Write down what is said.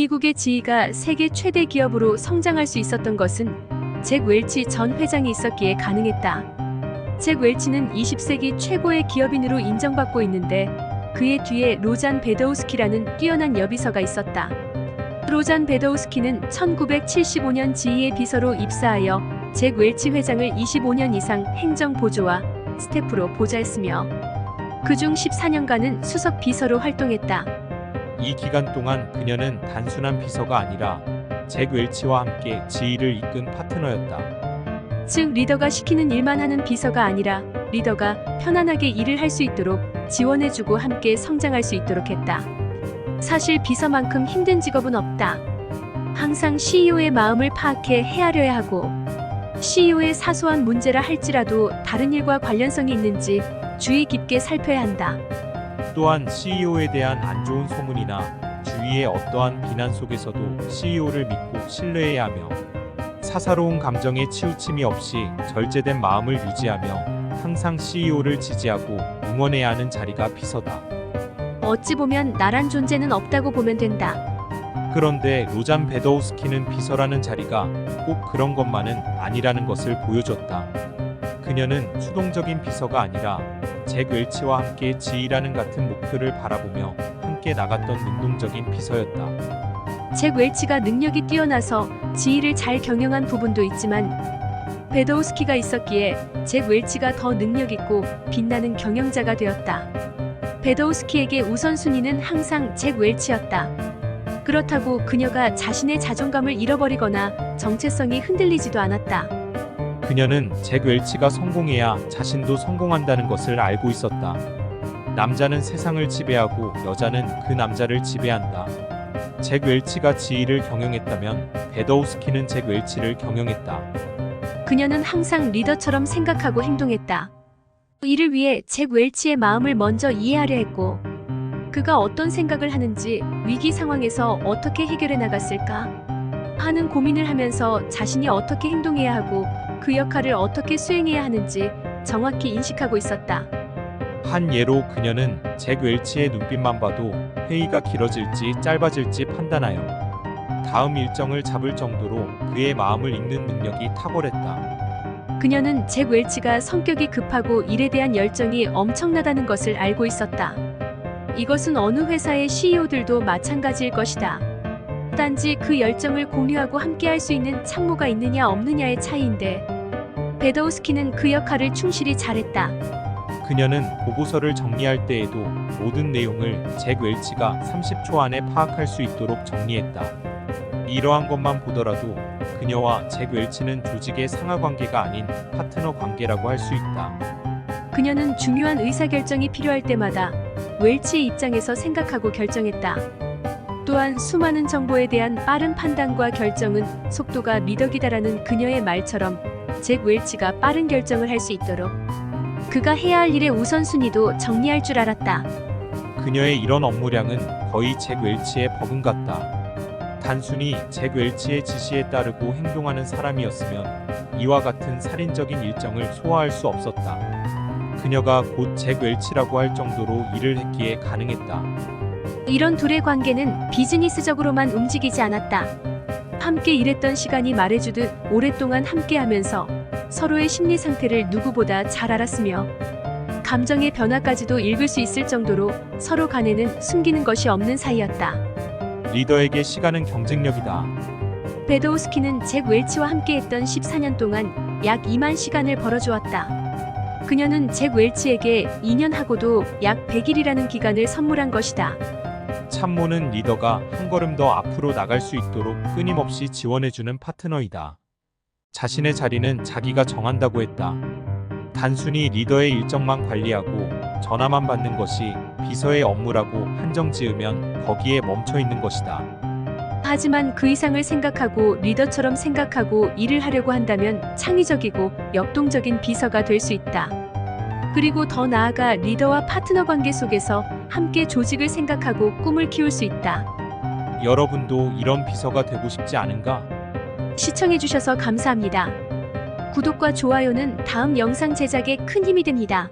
미국의 지위가 세계 최대 기업으로 성장할 수 있었던 것은 잭 웰치 전 회장이 있었기에 가능했다. 잭 웰치는 20세기 최고의 기업인으로 인정받고 있는데 그의 뒤에 로잔 베더우스키라는 뛰어난 여비서가 있었다. 로잔 베더우스키는 1975년 지휘의 비서로 입사하여 잭 웰치 회장을 25년 이상 행정 보조와 스태프로 보좌했으며 그중 14년간은 수석 비서로 활동했다. 이 기간 동안 그녀는 단순한 비서가 아니라 잭 웰치와 함께 지휘를 이끈 파트너였다. 즉 리더가 시키는 일만 하는 비서가 아니라 리더가 편안하게 일을 할 수 있도록 지원해주고 함께 성장할 수 있도록 했다. 사실 비서만큼 힘든 직업은 없다. 항상 CEO의 마음을 파악해 헤아려야 하고 CEO의 사소한 문제라 할지라도 다른 일과 관련성이 있는지 주의 깊게 살펴야 한다. 또한 CEO에 대한 안 좋은 소문이나 주위의 어떠한 비난 속에서도 CEO를 믿고 신뢰해야 하며 사사로운 감정에 치우침이 없이 절제된 마음을 유지하며 항상 CEO를 지지하고 응원해야 하는 자리가 비서다. 어찌 보면 나란 존재는 없다고 보면 된다. 그런데 로잔 베더우스키는 비서라는 자리가 꼭 그런 것만은 아니라는 것을 보여줬다. 그녀는 수동적인 비서가 아니라 잭 웰치와 함께 지휘라는 같은 목표를 바라보며 함께 나갔던 능동적인 비서였다. 잭 웰치가 능력이 뛰어나서 지휘를 잘 경영한 부분도 있지만 베더우스키가 있었기에 잭 웰치가 더 능력있고 빛나는 경영자가 되었다. 베더우스키에게 우선순위는 항상 잭 웰치였다. 그렇다고 그녀가 자신의 자존감을 잃어버리거나 정체성이 흔들리지도 않았다. 그녀는 잭 웰치가 성공해야 자신도 성공한다는 것을 알고 있었다. 남자는 세상을 지배하고 여자는 그 남자를 지배한다. 잭 웰치가 지휘를 경영했다면 베더우스키는 잭 웰치를 경영했다. 그녀는 항상 리더처럼 생각하고 행동했다. 이를 위해 잭 웰치의 마음을 먼저 이해하려 했고 그가 어떤 생각을 하는지 위기 상황에서 어떻게 해결해 나갔을까 하는 고민을 하면서 자신이 어떻게 행동해야 하고 그 역할을 어떻게 수행해야 하는지 정확히 인식하고 있었다. 한 예로 그녀는 잭 웰치의 눈빛만 봐도 회의가 길어질지 짧아질지 판단하여 다음 일정을 잡을 정도로 그의 마음을 읽는 능력이 탁월했다. 그녀는 잭 웰치가 성격이 급하고 일에 대한 열정이 엄청나다는 것을 알고 있었다. 이것은 어느 회사의 CEO들도 마찬가지일 것이다. 단지 그 열정을 공유하고 함께할 수 있는 참모가 있느냐 없느냐의 차이인데 베더우스키는 그 역할을 충실히 잘했다. 그녀는 보고서를 정리할 때에도 모든 내용을 잭 웰치가 30초 안에 파악할 수 있도록 정리했다. 이러한 것만 보더라도 그녀와 잭 웰치는 조직의 상하 관계가 아닌 파트너 관계라고 할 수 있다. 그녀는 중요한 의사결정이 필요할 때마다 웰치의 입장에서 생각하고 결정했다. 또한 수많은 정보에 대한 빠른 판단과 결정은 속도가 미덕이다라는 그녀의 말처럼 잭 웰치가 빠른 결정을 할 수 있도록 그가 해야 할 일의 우선순위도 정리할 줄 알았다. 그녀의 이런 업무량은 거의 잭 웰치의 버금갔다. 단순히 잭 웰치의 지시에 따르고 행동하는 사람이었으면 이와 같은 살인적인 일정을 소화할 수 없었다. 그녀가 곧 잭 웰치라고 할 정도로 일을 했기에 가능했다. 이런 둘의 관계는 비즈니스적으로만 움직이지 않았다. 함께 일했던 시간이 말해주듯 오랫동안 함께하면서 서로의 심리 상태를 누구보다 잘 알았으며 감정의 변화까지도 읽을 수 있을 정도로 서로 간에는 숨기는 것이 없는 사이였다. 리더에게 시간은 경쟁력이다. 베더우스키는 잭 웰치와 함께했던 14년 동안 약 2만 시간을 벌어주었다. 그녀는 잭 웰치에게 2년하고도 약 100일이라는 기간을 선물한 것이다. 참모는 리더가 한 걸음 더 앞으로 나갈 수 있도록 끊임없이 지원해주는 파트너이다. 자신의 자리는 자기가 정한다고 했다. 단순히 리더의 일정만 관리하고 전화만 받는 것이 비서의 업무라고 한정 지으면 거기에 멈춰 있는 것이다. 하지만 그 이상을 생각하고 리더처럼 생각하고 일을 하려고 한다면 창의적이고 역동적인 비서가 될 수 있다. 그리고 더 나아가 리더와 파트너 관계 속에서 함께 조직을 생각하고 꿈을 키울 수 있다. 여러분도 이런 비서가 되고 싶지 않은가? 시청해주셔서 감사합니다. 구독과 좋아요는 다음 영상 제작에 큰 힘이 됩니다.